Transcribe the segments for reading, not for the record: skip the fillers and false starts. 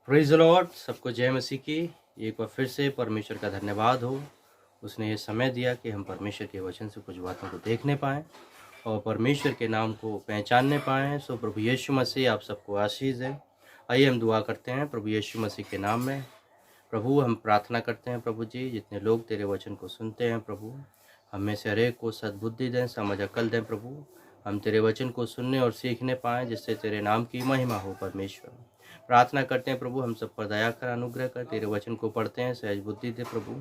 Praise the Lord. सबको जय मसीह की। एक बार फिर से परमेश्वर का धन्यवाद हो, उसने ये समय दिया कि हम परमेश्वर के वचन से कुछ बातों को देखने पाएँ और परमेश्वर के नाम को पहचानने पाएँ। सो प्रभु यीशु मसीह आप सबको आशीष दे। आइए हम दुआ करते हैं प्रभु यीशु मसीह के नाम में। प्रभु हम प्रार्थना करते हैं प्रभु जी, जितने लोग तेरे वचन को सुनते हैं प्रभु, हम में से हर एक को सद्बुद्धि दें, समझ अकल दें प्रभु। हम तेरे वचन को सुनने और सीखने पाएँ, जिससे तेरे नाम की महिमा हो परमेश्वर। प्रार्थना करते हैं प्रभु, हम सब पर दया कर, अनुग्रह कर। तेरे वचन को पढ़ते हैं, सहज बुद्धि दे प्रभु,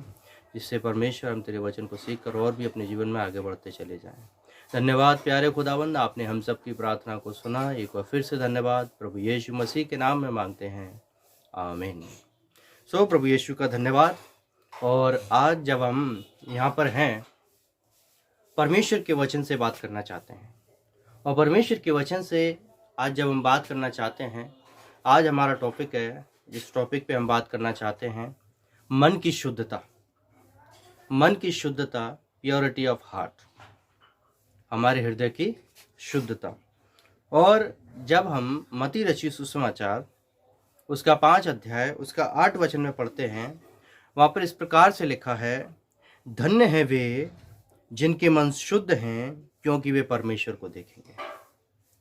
जिससे परमेश्वर हम तेरे वचन को सीख कर और भी अपने जीवन में आगे बढ़ते चले जाएं। धन्यवाद प्यारे खुदावंद, आपने हम सब की प्रार्थना को सुना। एक बार फिर से धन्यवाद प्रभु यीशु मसीह के नाम में मांगते हैं, आमीन। सो प्रभु यीशु का धन्यवाद। और आज जब हम यहाँ पर हैं, परमेश्वर के वचन से बात करना चाहते हैं। और परमेश्वर के वचन से आज जब हम बात करना चाहते हैं, आज हमारा टॉपिक है, जिस टॉपिक पे हम बात करना चाहते हैं, मन की शुद्धता। मन की शुद्धता, प्योरिटी ऑफ हार्ट, हमारे हृदय की शुद्धता। और जब हम मत्ती रची सुसमाचार उसका 5 अध्याय उसका 8 वचन में पढ़ते हैं, वहाँ पर इस प्रकार से लिखा है, धन्य है वे जिनके मन शुद्ध हैं, क्योंकि वे परमेश्वर को देखेंगे।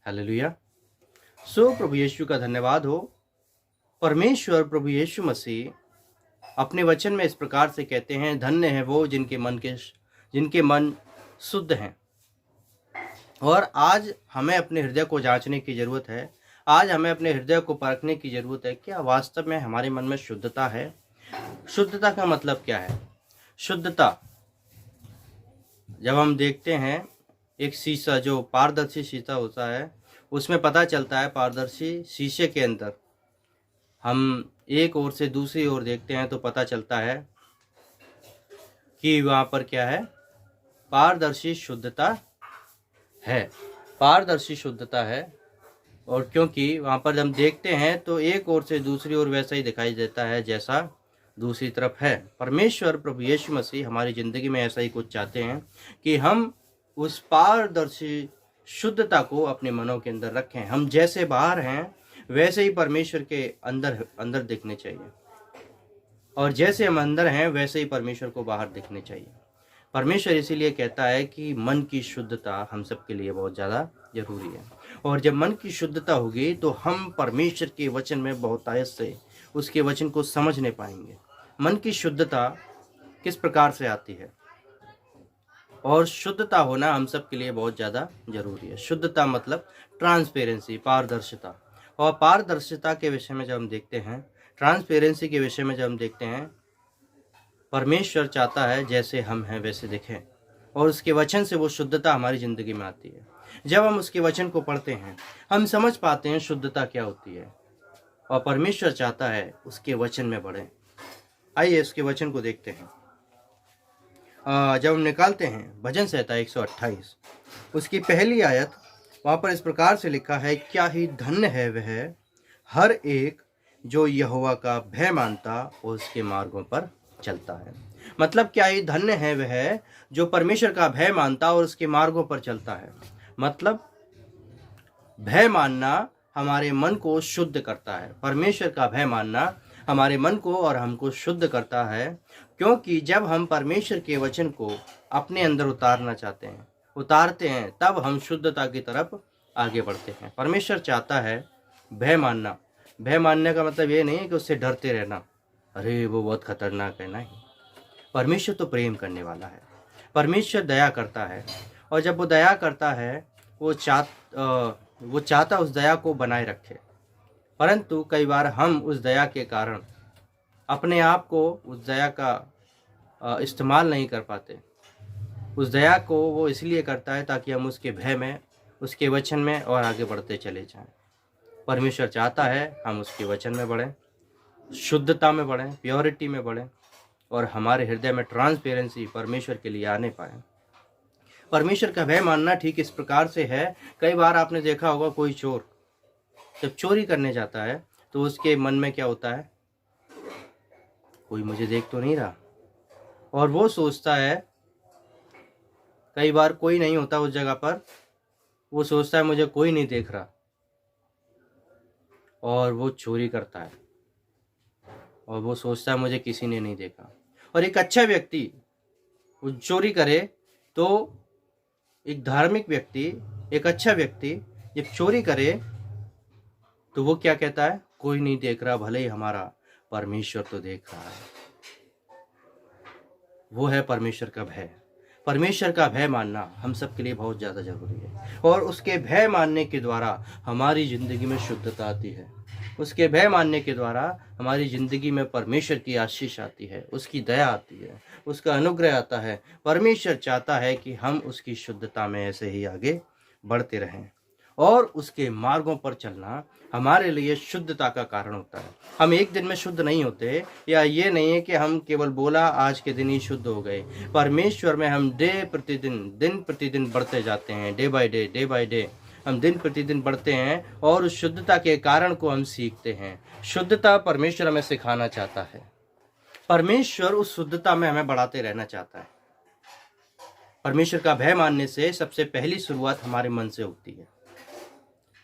हालेलुया। सो प्रभु यीशु का धन्यवाद हो। परमेश्वर प्रभु यीशु मसीह अपने वचन में इस प्रकार से कहते हैं, धन्य है वो जिनके मन शुद्ध हैं। और आज हमें अपने हृदय को जांचने की ज़रूरत है। आज हमें अपने हृदय को परखने की ज़रूरत है, क्या वास्तव में हमारे मन में शुद्धता है। शुद्धता का मतलब क्या है? शुद्धता, जब हम देखते हैं एक शीशा, जो पारदर्शी शीशा होता है, उसमें पता चलता है, पारदर्शी शीशे के अंदर हम एक ओर से दूसरी ओर देखते हैं तो पता चलता है कि वहाँ पर क्या है, पारदर्शी शुद्धता है। पारदर्शी शुद्धता है। और क्योंकि वहाँ पर हम देखते हैं तो एक ओर से दूसरी ओर वैसा ही दिखाई देता है जैसा दूसरी तरफ है। परमेश्वर प्रभु यीशु मसीह हमारी ज़िंदगी में ऐसा ही कुछ चाहते हैं कि हम उस पारदर्शी शुद्धता को अपने मनों के अंदर रखें। हम जैसे बाहर हैं वैसे ही परमेश्वर के अंदर दिखने चाहिए, और जैसे हम अंदर हैं वैसे ही परमेश्वर को बाहर दिखने चाहिए। परमेश्वर इसीलिए कहता है कि मन की शुद्धता हम सब के लिए बहुत ज़्यादा जरूरी है। और जब मन की शुद्धता होगी तो हम परमेश्वर के वचन में बहुतायत से उसके वचन को समझने पाएंगे। मन की शुद्धता किस प्रकार से आती है, और शुद्धता होना हम सब के लिए बहुत ज़्यादा जरूरी है। शुद्धता मतलब ट्रांसपेरेंसी, पारदर्शिता। और पारदर्शिता के विषय में जब हम देखते हैं, ट्रांसपेरेंसी के विषय में जब हम देखते हैं, परमेश्वर चाहता है जैसे हम हैं वैसे दिखें, और उसके वचन से वो शुद्धता हमारी ज़िंदगी में आती है। जब हम उसके वचन को पढ़ते हैं, हम समझ पाते हैं शुद्धता क्या होती है, और परमेश्वर चाहता है उसके वचन में बढ़ें। आइए उसके वचन को देखते हैं। जब हम निकालते हैं भजन संहिता 128 उसकी पहली आयत, वहाँ पर इस प्रकार से लिखा है, क्या ही धन्य है वह हर एक जो यहोवा का भय मानता और उसके मार्गों पर चलता है। मतलब क्या ही धन्य है वह जो परमेश्वर का भय मानता और उसके मार्गों पर चलता है। मतलब भय मानना हमारे मन को शुद्ध करता है। परमेश्वर का भय मानना हमारे मन को और हमको शुद्ध करता है, क्योंकि जब हम परमेश्वर के वचन को अपने अंदर उतारते हैं, तब हम शुद्धता की तरफ आगे बढ़ते हैं। परमेश्वर चाहता है भय मानना। भय मानने का मतलब ये नहीं है कि उससे डरते रहना, अरे वो बहुत खतरनाक है, नहीं। परमेश्वर तो प्रेम करने वाला है। परमेश्वर दया करता है, और जब वो दया करता है वो चाहता उस दया को बनाए रखे। परंतु कई बार हम उस दया के कारण अपने आप को उस दया का इस्तेमाल नहीं कर पाते। उस दया को वो इसलिए करता है ताकि हम उसके भय में, उसके वचन में और आगे बढ़ते चले जाएं। परमेश्वर चाहता है हम उसके वचन में बढ़ें, शुद्धता में बढ़ें, प्योरिटी में बढ़ें, और हमारे हृदय में ट्रांसपेरेंसी परमेश्वर के लिए आने पाए। परमेश्वर का भय मानना ठीक इस प्रकार से है, कई बार आपने देखा होगा, कोई चोर जब चोरी करने जाता है तो उसके मन में क्या होता है, कोई मुझे देख तो नहीं रहा। और वो सोचता है, कई बार कोई नहीं होता उस जगह पर, वो सोचता है मुझे कोई नहीं देख रहा, और वो चोरी करता है। और वो सोचता है मुझे किसी ने नहीं देखा। और एक अच्छा व्यक्ति वो चोरी करे तो एक धार्मिक व्यक्ति, एक अच्छा व्यक्ति जब चोरी करे तो वो क्या कहता है, कोई नहीं देख रहा, भले ही हमारा परमेश्वर तो देख रहा है। वो है परमेश्वर का भय। परमेश्वर का भय मानना हम सब के लिए बहुत ज़्यादा जरूरी है, और उसके भय मानने के द्वारा हमारी ज़िंदगी में शुद्धता आती है। उसके भय मानने के द्वारा हमारी ज़िंदगी में परमेश्वर की आशीष आती है, उसकी दया आती है, उसका अनुग्रह आता है। परमेश्वर चाहता है कि हम उसकी शुद्धता में ऐसे ही आगे बढ़ते रहें, और उसके मार्गों पर चलना हमारे लिए शुद्धता का कारण होता है। हम एक दिन में शुद्ध नहीं होते, या ये नहीं है कि हम केवल बोला आज के दिन ही शुद्ध हो गए। परमेश्वर में हम दिन प्रतिदिन बढ़ते जाते हैं, डे बाय डे हम दिन प्रतिदिन बढ़ते हैं, और उस शुद्धता के कारण को हम सीखते हैं। शुद्धता परमेश्वर हमें सिखाना चाहता है। परमेश्वर उस शुद्धता में हमें बढ़ाते रहना चाहता है। परमेश्वर का भय मानने से सबसे पहली शुरुआत हमारे मन से होती है।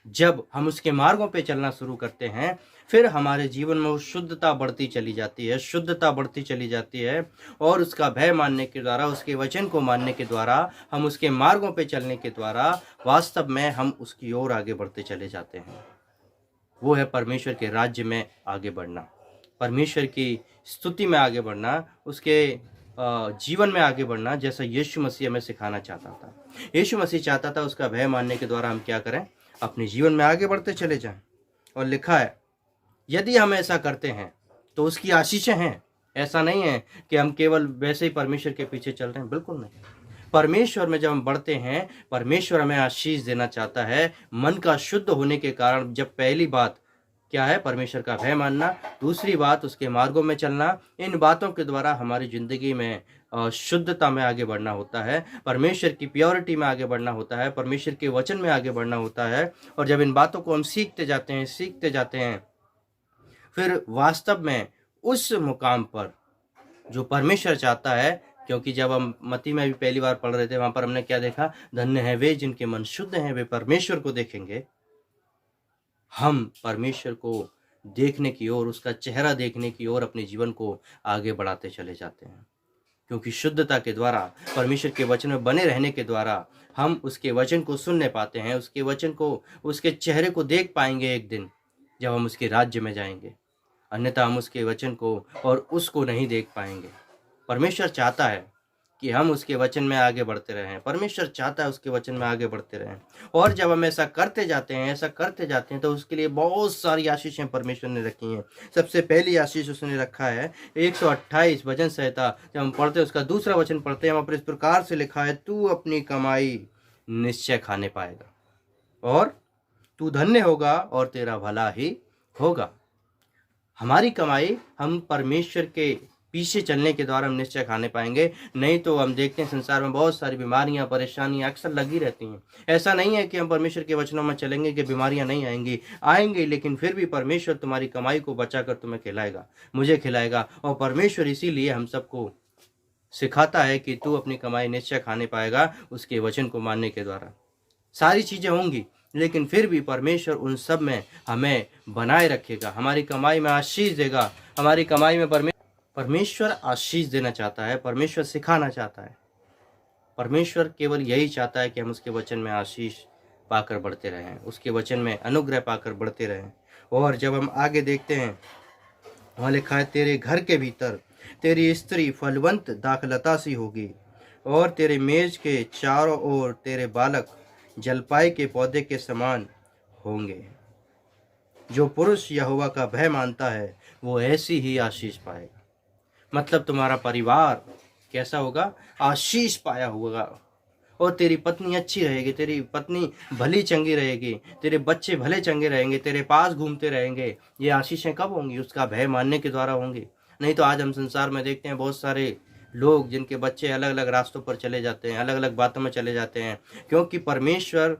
जब हम उसके मार्गों पे चलना शुरू करते हैं, फिर हमारे जीवन में वो शुद्धता बढ़ती चली जाती है, शुद्धता बढ़ती चली जाती है। और उसका भय मानने के द्वारा, उसके वचन को मानने के द्वारा, हम उसके मार्गों पे चलने के द्वारा वास्तव में हम उसकी ओर आगे बढ़ते चले जाते हैं। वो है परमेश्वर के राज्य में आगे बढ़ना, परमेश्वर की स्तुति में आगे बढ़ना, उसके जीवन में आगे बढ़ना, जैसा यीशु मसीह हमें सिखाना चाहता था। यीशु मसीह चाहता था उसका भय मानने के द्वारा हम क्या करें, अपने जीवन में आगे बढ़ते चले जाएं। और लिखा है यदि हम ऐसा करते हैं तो उसकी आशीषें हैं। ऐसा नहीं है कि हम केवल वैसे ही परमेश्वर के पीछे चल रहे हैं, बिल्कुल नहीं। परमेश्वर में जब हम बढ़ते हैं, परमेश्वर हमें आशीष देना चाहता है। मन का शुद्ध होने के कारण, जब पहली बात क्या है, परमेश्वर का भय मानना, दूसरी बात उसके मार्गों में चलना, इन बातों के द्वारा हमारी जिंदगी में शुद्धता में आगे बढ़ना होता है, परमेश्वर की प्योरिटी में आगे बढ़ना होता है, परमेश्वर के वचन में आगे बढ़ना होता है। और जब इन बातों को हम सीखते जाते हैं, फिर वास्तव में उस मुकाम पर जो परमेश्वर चाहता है, क्योंकि जब हम मत्ती में भी पहली बार पढ़ रहे थे, वहां पर हमने क्या देखा, धन्य है वे जिनके मन शुद्ध हैं, वे परमेश्वर को देखेंगे। हम परमेश्वर को देखने की ओर, उसका चेहरा देखने की ओर अपने जीवन को आगे बढ़ाते चले जाते हैं, क्योंकि शुद्धता के द्वारा, परमेश्वर के वचन में बने रहने के द्वारा हम उसके वचन को सुनने पाते हैं, उसके वचन को, उसके चेहरे को देख पाएंगे एक दिन जब हम उसके राज्य में जाएंगे। अन्यथा हम उसके वचन को और उसको नहीं देख पाएंगे। परमेश्वर चाहता है कि हम उसके वचन में आगे बढ़ते रहें, परमेश्वर चाहता है उसके वचन में आगे बढ़ते रहें। और जब हम ऐसा करते जाते हैं तो उसके लिए बहुत सारी आशीषें परमेश्वर ने रखी हैं। सबसे पहली आशीष उसने रखा है 128 भजन संहिता, जब हम पढ़ते हैं उसका दूसरा वचन पढ़ते हैं, वहाँ पर इस प्रकार से लिखा है, तू अपनी कमाई निश्चय खाने पाएगा और तू धन्य होगा और तेरा भला ही होगा। हमारी कमाई हम परमेश्वर के पीछे चलने के द्वारा हम निश्चय खाने पाएंगे। नहीं तो हम देखते हैं संसार में बहुत सारी बीमारियां, परेशानियां अक्सर लगी रहती हैं। ऐसा नहीं है कि हम परमेश्वर के वचनों में चलेंगे कि बीमारियां नहीं आएंगी, लेकिन फिर भी परमेश्वर तुम्हारी कमाई को बचाकर तुम्हें खिलाएगा, मुझे खिलाएगा। और परमेश्वर इसीलिए हम सबको सिखाता है कि तू अपनी कमाई निश्चय खाने पाएगा उसके वचन को मानने के द्वारा। सारी चीजें होंगी, लेकिन फिर भी परमेश्वर उन सब में हमें बनाए रखेगा, हमारी कमाई में आशीष देगा। हमारी कमाई में परमेश्वर आशीष देना चाहता है, परमेश्वर सिखाना चाहता है। परमेश्वर केवल यही चाहता है कि हम उसके वचन में आशीष पाकर बढ़ते रहें, उसके वचन में अनुग्रह पाकर बढ़ते रहें। और जब हम आगे देखते हैं, वहाँ लिखा है, तेरे घर के भीतर तेरी स्त्री फलवंत दाखलता सी होगी और तेरे मेज के चारों ओर तेरे बालक जलपाई के पौधे के समान होंगे। जो पुरुष यहोवा का भय मानता है वो ऐसी ही आशीष पाएगा। मतलब तुम्हारा परिवार कैसा होगा, आशीष पाया होगा। और तेरी पत्नी अच्छी रहेगी, तेरी पत्नी भली चंगी रहेगी, तेरे बच्चे भले चंगे रहेंगे, तेरे पास घूमते रहेंगे। ये आशीषें कब होंगी, उसका भय मानने के द्वारा होंगी। नहीं तो आज हम संसार में देखते हैं बहुत सारे लोग जिनके बच्चे अलग अलग रास्तों पर चले जाते हैं, अलग अलग बातों में चले जाते हैं, क्योंकि परमेश्वर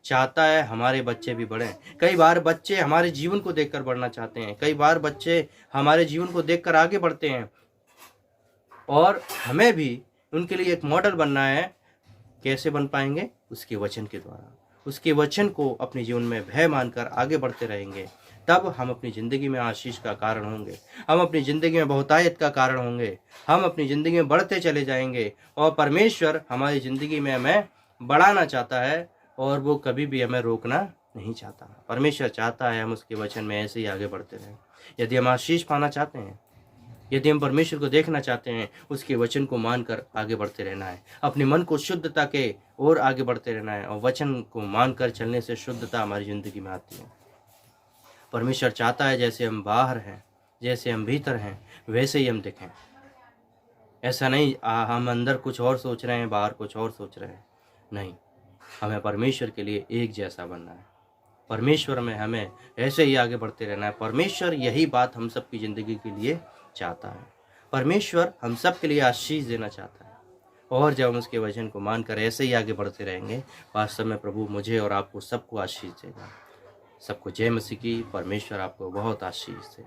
चाहता है हमारे बच्चे भी बढ़ें। कई बार बच्चे हमारे जीवन को देखकर बढ़ना चाहते हैं, कई बार बच्चे हमारे जीवन को देखकर आगे बढ़ते हैं, और हमें भी उनके लिए एक मॉडल बनना है। कैसे बन पाएंगे, उसके वचन के द्वारा। उसके वचन को अपने जीवन में भय मानकर आगे बढ़ते रहेंगे, तब हम अपनी ज़िंदगी में आशीष का कारण होंगे, हम अपनी ज़िंदगी में बहुतायत का कारण होंगे, हम अपनी ज़िंदगी में बढ़ते चले जाएंगे और परमेश्वर हमारी ज़िंदगी में हमें बढ़ाना चाहता है और वो कभी भी हमें रोकना नहीं चाहता। परमेश्वर चाहता है हम उसके वचन में ऐसे ही आगे बढ़ते रहें। यदि हम आशीष पाना चाहते हैं, यदि हम परमेश्वर को देखना चाहते हैं, उसके वचन को मानकर आगे बढ़ते रहना है, अपने मन को शुद्धता के ओर आगे बढ़ते रहना है और वचन को मानकर चलने से शुद्धता हमारी ज़िंदगी में आती है। परमेश्वर चाहता है जैसे हम बाहर हैं, जैसे हम भीतर हैं, वैसे ही हम दिखें। ऐसा नहीं हम अंदर कुछ और सोच रहे हैं, बाहर कुछ और सोच रहे हैं। नहीं, हमें परमेश्वर के लिए एक जैसा बनना है। परमेश्वर में हमें ऐसे ही आगे बढ़ते रहना है। परमेश्वर यही बात हम सब की ज़िंदगी के लिए चाहता है। परमेश्वर हम सब के लिए आशीष देना चाहता है और जब हम उसके वचन को मानकर ऐसे ही आगे बढ़ते रहेंगे, वास्तव में प्रभु मुझे और आपको सबको आशीष देगा। सबको जय मसीह की। परमेश्वर आपको बहुत आशीष दे।